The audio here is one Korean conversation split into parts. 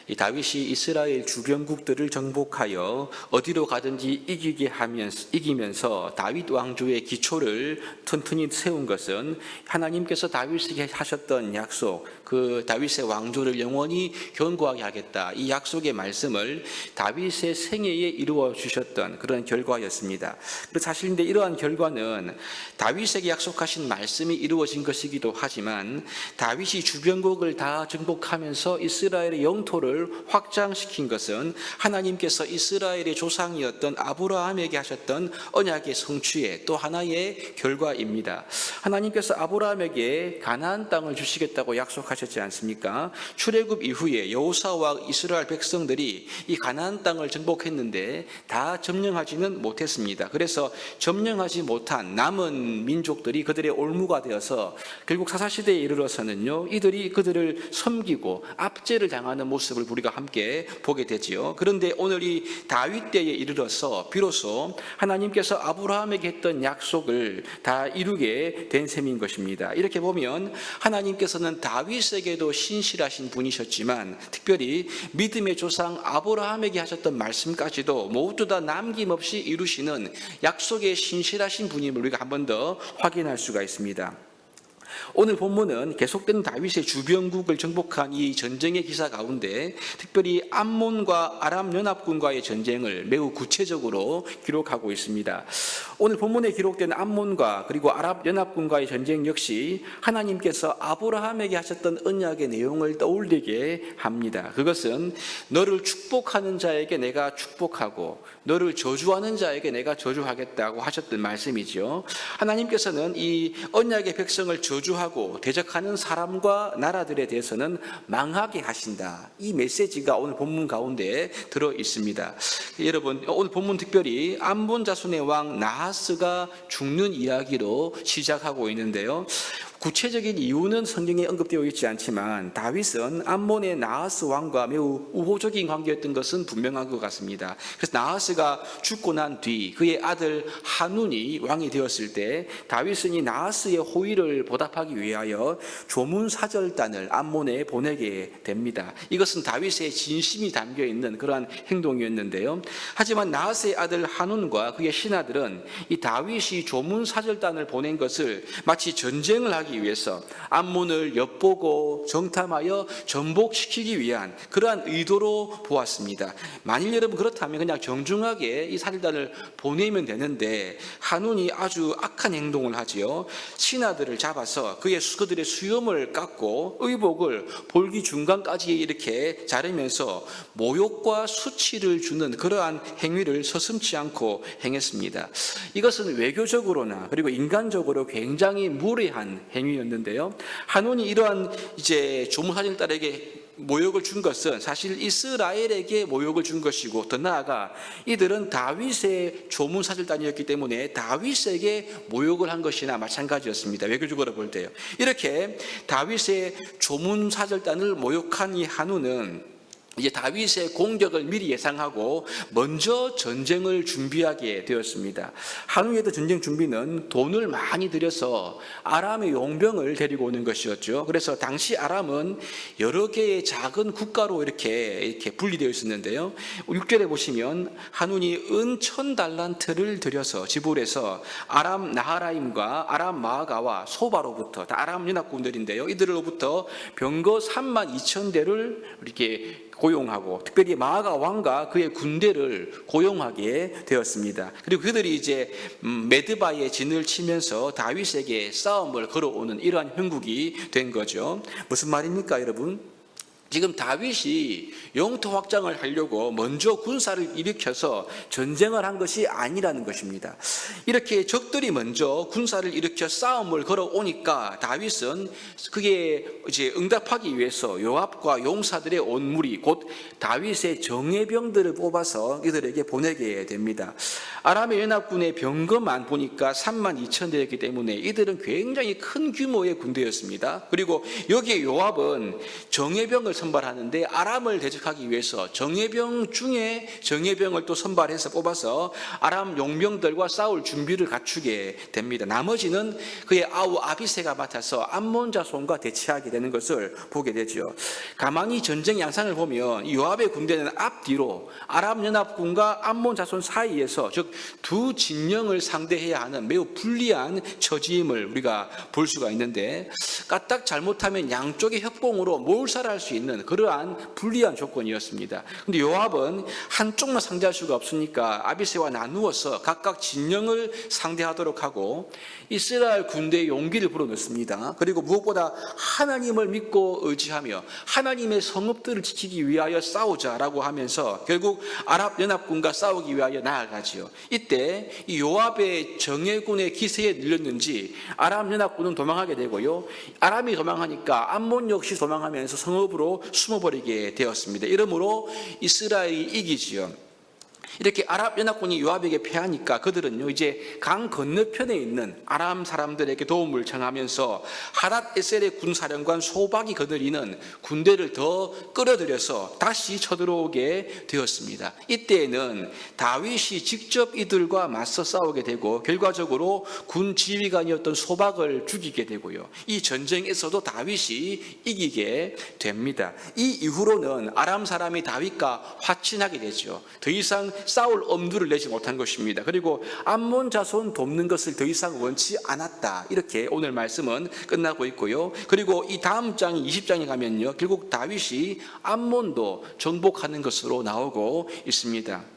이 다윗이 이스라엘 주변국들을 정복하여 어디로 가든지 이기면서 다윗 왕조의 기초를 튼튼히 세운 것은 하나님께서 다윗에게 하셨던 약속, 그 다윗의 왕조를 영원히 견고하게 하겠다, 이 약속의 말씀을 다윗의 생애에 이루어 주셨던 그런 결과였습니다. 그래서 사실인데 이러한 결과는 다윗에게 약속하신 말씀이 이루어진 것이기도 하지만, 다윗이 주변국을 다 정복하면서 이스라엘의 영토를 확장시킨 것은 하나님께서 이스라엘의 조상이었던 아브라함에게 하셨던 언약의 성취의 또 하나의 결과입니다. 하나님께서 아브라함에게 가나안 땅을 주시겠다고 약속하셨지 않습니까? 출애굽 이후에 여호사와 이스라엘 백성들이 이 가나안 땅을 정복했는데 다 점령하지는 못했습니다. 그래서 점령하지 못한 남은 민족들이 그들의 올무가 되어서 결국 사사시대에 이르러서는요, 이들이 그들을 섬기고 압제를 당하는 모습을 우리가 함께 보게 되지요. 그런데 오늘 이 다윗 때에 이르러서 비로소 하나님께서 아브라함에게 했던 약속을 다 이루게 된 셈인 것입니다. 이렇게 보면 하나님께서는 다윗에게도 신실하신 분이셨지만 특별히 믿음의 조상 아브라함에게 하셨던 말씀까지도 모두 다 남김없이 이루시는 약속에 신실하신 분임을 우리가 한 번 더 확인할 수가 있습니다. 오늘 본문은 계속된 다윗의 주변국을 정복한 이 전쟁의 기사 가운데 특별히 암몬과 아람 연합군과의 전쟁을 매우 구체적으로 기록하고 있습니다. 오늘 본문에 기록된 암몬과 그리고 아람 연합군과의 전쟁 역시 하나님께서 아브라함에게 하셨던 언약의 내용을 떠올리게 합니다. 그것은 너를 축복하는 자에게 내가 축복하고 너를 저주하는 자에게 내가 저주하겠다고 하셨던 말씀이죠. 하나님께서는 이 언약의 백성을 저주하고 대적하는 사람과 나라들에 대해서는 망하게 하신다, 이 메시지가 오늘 본문 가운데 들어 있습니다. 여러분, 오늘 본문 특별히 암몬 자손의 왕 나하스가 죽는 이야기로 시작하고 있는데요, 구체적인 이유는 성경에 언급되어 있지 않지만 다윗은 암몬의 나하스 왕과 매우 우호적인 관계였던 것은 분명한 것 같습니다. 그래서 나하스가 죽고 난 뒤 그의 아들 하눈이 왕이 되었을 때 다윗은 이 나하스의 호의를 보답하기 위하여 조문사절단을 암몬에 보내게 됩니다. 이것은 다윗의 진심이 담겨있는 그러한 행동이었는데요, 하지만 나하스의 아들 하눈과 그의 신하들은 이 다윗이 조문사절단을 보낸 것을 마치 전쟁을 하기 위해서 암몬을 엿보고 정탐하여 전복시키기 위한 그러한 의도로 보았습니다. 만일 여러분 그렇다면 그냥 정중하게 이 사절단을 보내면 되는데 하눈이 아주 악한 행동을 하지요. 신하들을 잡아서 그들의 수염을 깎고 의복을 볼기 중간까지 이렇게 자르면서 모욕과 수치를 주는 그러한 행위를 서슴지 않고 행했습니다. 이것은 외교적으로나 그리고 인간적으로 굉장히 무례한 행위였는데요, 하눈이 이러한 조문사절단에게 모욕을 준 것은 사실 이스라엘에게 모욕을 준 것이고, 더 나아가 이들은 다윗의 조문사절단이었기 때문에 다윗에게 모욕을 한 것이나 마찬가지였습니다. 외교적으로 볼 때요. 이렇게 다윗의 조문사절단을 모욕한 이 하눈은 이제 다윗의 공격을 미리 예상하고 먼저 전쟁을 준비하게 되었습니다. 하눈의 전쟁 준비는 돈을 많이 들여서 아람의 용병을 데리고 오는 것이었죠. 그래서 당시 아람은 여러 개의 작은 국가로 이렇게 분리되어 있었는데요, 6절에 보시면 하눈이 은 1000달란트를 들여서 지불해서 아람 나하라임과 아람 마아가와 소바로부터, 다 아람 연합군들인데요, 이들로부터 병거 32,000대를 이렇게 고용하고 특별히 마아가 왕과 그의 군대를 고용하게 되었습니다. 그리고 그들이 메드바에 진을 치면서 다윗에게 싸움을 걸어오는 이러한 형국이 된 거죠. 무슨 말입니까, 여러분? 지금 다윗이 영토 확장을 하려고 먼저 군사를 일으켜서 전쟁을 한 것이 아니라는 것입니다. 이렇게 적들이 먼저 군사를 일으켜 싸움을 걸어오니까 다윗은 그게 응답하기 위해서 요압과 용사들의 온 무리 곧 다윗의 정예병들을 뽑아서 이들에게 보내게 됩니다. 아람의 연합군의 병거만 보니까 32,000대였기 때문에 이들은 굉장히 큰 규모의 군대였습니다. 그리고 여기에 요압은 정예병을 선발하는데 아람을 대적하기 위해서 정예병 중에 정예병을 또 선발해서 뽑아서 아람 용병들과 싸울 준비를 갖추게 됩니다. 나머지는 그의 아우 아비새가 맡아서 암몬 자손과 대치하게 되는 것을 보게 되죠. 가만히 전쟁 양상을 보면 요압의 군대는 앞뒤로 아람 연합군과 암몬 자손 사이에서 즉 두 진영을 상대해야 하는 매우 불리한 처지임을 우리가 볼 수가 있는데, 까딱 잘못하면 양쪽의 협공으로 몰살할 수 있는 그러한 불리한 조건이었습니다. 그런데 요압은 한쪽만 상대할 수가 없으니까 아비새와 나누어서 각각 진영을 상대하도록 하고 이스라엘 군대의 용기를 불어넣습니다. 그리고 무엇보다 하나님을 믿고 의지하며 하나님의 성읍들을 지키기 위하여 싸우자라고 하면서 결국 아랍 연합군과 싸우기 위하여 나아가지요. 이때 이 요압의 정예군의 기세에 눌렸는지 아람 연합군은 도망하게 되고요, 아람이 도망하니까 암몬 역시 도망하면서 성읍으로 숨어버리게 되었습니다. 이러므로 이스라엘이 이기지요. 이렇게 아랍 연합군이 요압에게 패하니까 그들은요 이제 강 건너편에 있는 아람 사람들에게 도움을 청하면서 하닷 에셀의 군사령관 소박이 거느리는 군대를 더 끌어들여서 다시 쳐들어오게 되었습니다. 이때에는 다윗이 직접 이들과 맞서 싸우게 되고 결과적으로 군 지휘관이었던 소박을 죽이게 되고요, 이 전쟁에서도 다윗이 이기게 됩니다. 이 이후로는 아람 사람이 다윗과 화친하게 되죠. 더 이상 싸울 엄두를 내지 못한 것입니다. 그리고 암몬 자손 돕는 것을 더 이상 원치 않았다. 이렇게 오늘 말씀은 끝나고 있고요. 그리고 이 다음 장 20장에 가면요, 결국 다윗이 암몬도 정복하는 것으로 나오고 있습니다.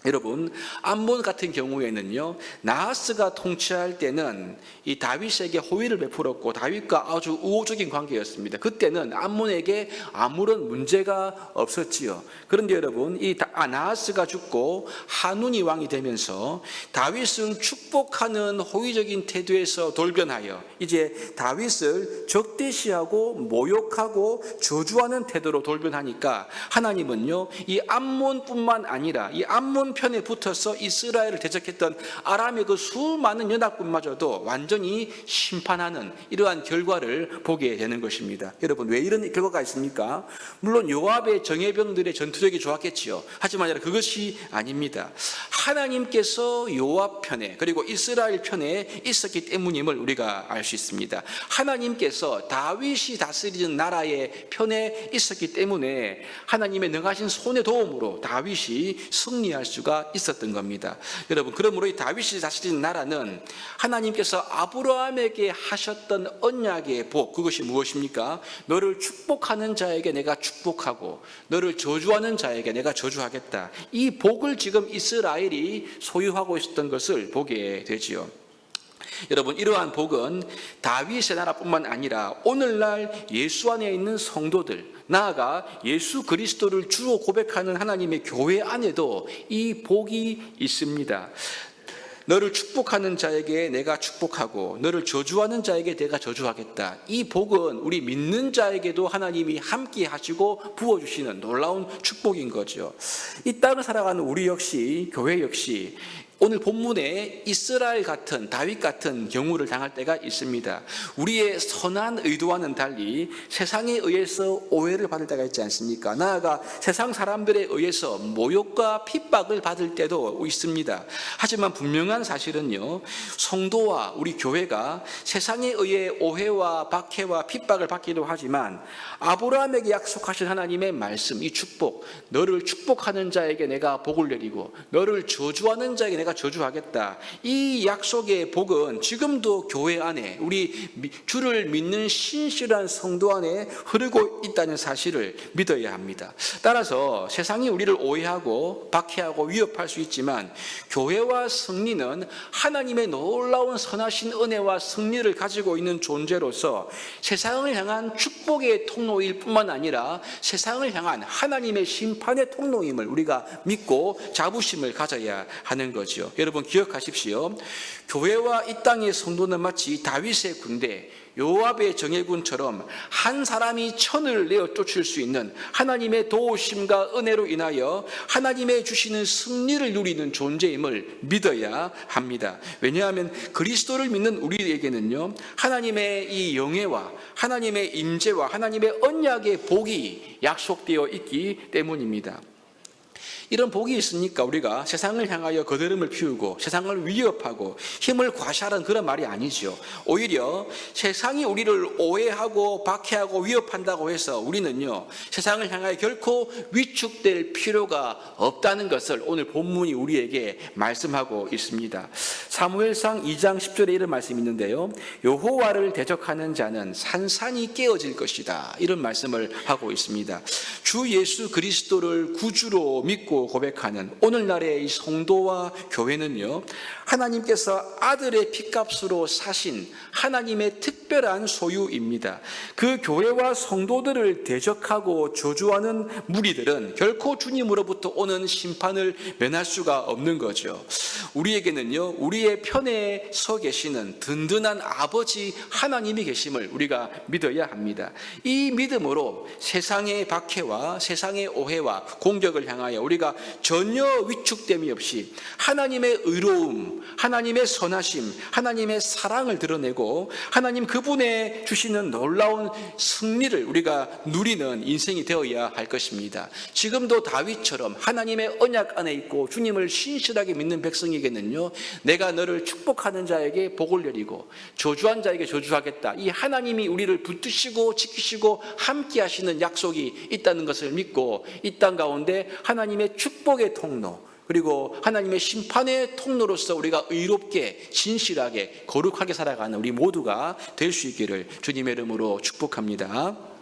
여러분, 암몬 같은 경우에는요, 나하스가 통치할 때는 이 다윗에게 호의를 베풀었고 다윗과 아주 우호적인 관계였습니다. 그때는 암몬에게 아무런 문제가 없었지요. 그런데 여러분, 이 나하스가 죽고 하눈이 왕이 되면서 다윗을 축복하는 호의적인 태도에서 돌변하여 이제 다윗을 적대시하고 모욕하고 저주하는 태도로 돌변하니까 하나님은요, 이 암몬뿐만 아니라 이 암몬 편에 붙어서 이스라엘을 대적했던 아람의 그 수많은 연합군마저도 완전히 심판하는 이러한 결과를 보게 되는 것입니다. 여러분, 왜 이런 결과가 있습니까? 물론 요압의 정예병들의 전투력이 좋았겠지요. 하지만 그것이 아닙니다. 하나님께서 요압 편에 그리고 이스라엘 편에 있었기 때문임을 우리가 알 수 있습니다. 하나님께서 다윗이 다스리는 나라의 편에 있었기 때문에 하나님의 능하신 손의 도움으로 다윗이 승리할 수가 있었던 겁니다. 여러분, 그러므로 이 다윗이 다스리는 나라는 하나님께서 아브라함에게 하셨던 언약의 복, 그것이 무엇입니까? 너를 축복하는 자에게 내가 축복하고 너를 저주하는 자에게 내가 저주하겠다. 이 복을 지금 이스라엘이 소유하고 있었던 것을 보게 되지요. 여러분, 이러한 복은 다윗의 나라뿐만 아니라 오늘날 예수 안에 있는 성도들, 나아가 예수 그리스도를 주로 고백하는 하나님의 교회 안에도 이 복이 있습니다. 너를 축복하는 자에게 내가 축복하고 너를 저주하는 자에게 내가 저주하겠다. 이 복은 우리 믿는 자에게도 하나님이 함께 하시고 부어주시는 놀라운 축복인 거죠. 이 땅을 살아가는 우리 역시, 교회 역시 오늘 본문에 이스라엘 같은 다윗 같은 경우를 당할 때가 있습니다. 우리의 선한 의도와는 달리 세상에 의해서 오해를 받을 때가 있지 않습니까? 나아가 세상 사람들에 의해서 모욕과 핍박을 받을 때도 있습니다. 하지만 분명한 사실은요, 성도와 우리 교회가 세상에 의해 오해와 박해와 핍박을 받기도 하지만 아브라함에게 약속하신 하나님의 말씀, 이 축복, 너를 축복하는 자에게 내가 복을 내리고 너를 저주하는 자에게 내가 저주하겠다. 이 약속의 복은 지금도 교회 안에 우리 주를 믿는 신실한 성도 안에 흐르고 있다는 사실을 믿어야 합니다. 따라서 세상이 우리를 오해하고 박해하고 위협할 수 있지만 교회와 성리는 하나님의 놀라운 선하신 은혜와 승리를 가지고 있는 존재로서 세상을 향한 축복의 통로일 뿐만 아니라 세상을 향한 하나님의 심판의 통로임을 우리가 믿고 자부심을 가져야 하는 거죠. 거죠. 여러분 기억하십시오. 교회와 이 땅의 성도는 마치 다윗의 군대, 요압의 정예군처럼 한 사람이 천을 내어 쫓을 수 있는 하나님의 도우심과 은혜로 인하여 하나님의 주시는 승리를 누리는 존재임을 믿어야 합니다. 왜냐하면 그리스도를 믿는 우리에게는요, 하나님의 이 영예와 하나님의 임재와 하나님의 언약의 복이 약속되어 있기 때문입니다. 이런 복이 있으니까 우리가 세상을 향하여 거드름을 피우고 세상을 위협하고 힘을 과시하는 그런 말이 아니죠. 오히려 세상이 우리를 오해하고 박해하고 위협한다고 해서 우리는요, 세상을 향하여 결코 위축될 필요가 없다는 것을 오늘 본문이 우리에게 말씀하고 있습니다. 사무엘상 2장 10절에 이런 말씀이 있는데요, 여호와를 대적하는 자는 산산이 깨어질 것이다, 이런 말씀을 하고 있습니다. 주 예수 그리스도를 구주로 믿고 고백하는 오늘날의 이 성도와 교회는요, 하나님께서 아들의 피값으로 사신 하나님의 특별한 소유입니다. 그 교회와 성도들을 대적하고 저주하는 무리들은 결코 주님으로부터 오는 심판을 면할 수가 없는 거죠. 우리에게는요, 우리의 편에 서 계시는 든든한 아버지 하나님이 계심을 우리가 믿어야 합니다. 이 믿음으로 세상의 박해와 세상의 오해와 공격을 향하여 우리가 전혀 위축됨이 없이 하나님의 의로움, 하나님의 선하심, 하나님의 사랑을 드러내고 하나님 그분의 주시는 놀라운 승리를 우리가 누리는 인생이 되어야 할 것입니다. 지금도 다윗처럼 하나님의 언약 안에 있고 주님을 신실하게 믿는 백성에게는요, 내가 너를 축복하는 자에게 복을 내리고 저주한 자에게 저주하겠다, 이 하나님이 우리를 붙드시고 지키시고 함께 하시는 약속이 있다는 것을 믿고 이 땅 가운데 하나님의 축복의 통로, 그리고 하나님의 심판의 통로로서 우리가 의롭게 진실하게 거룩하게 살아가는 우리 모두가 될 수 있기를 주님의 이름으로 축복합니다.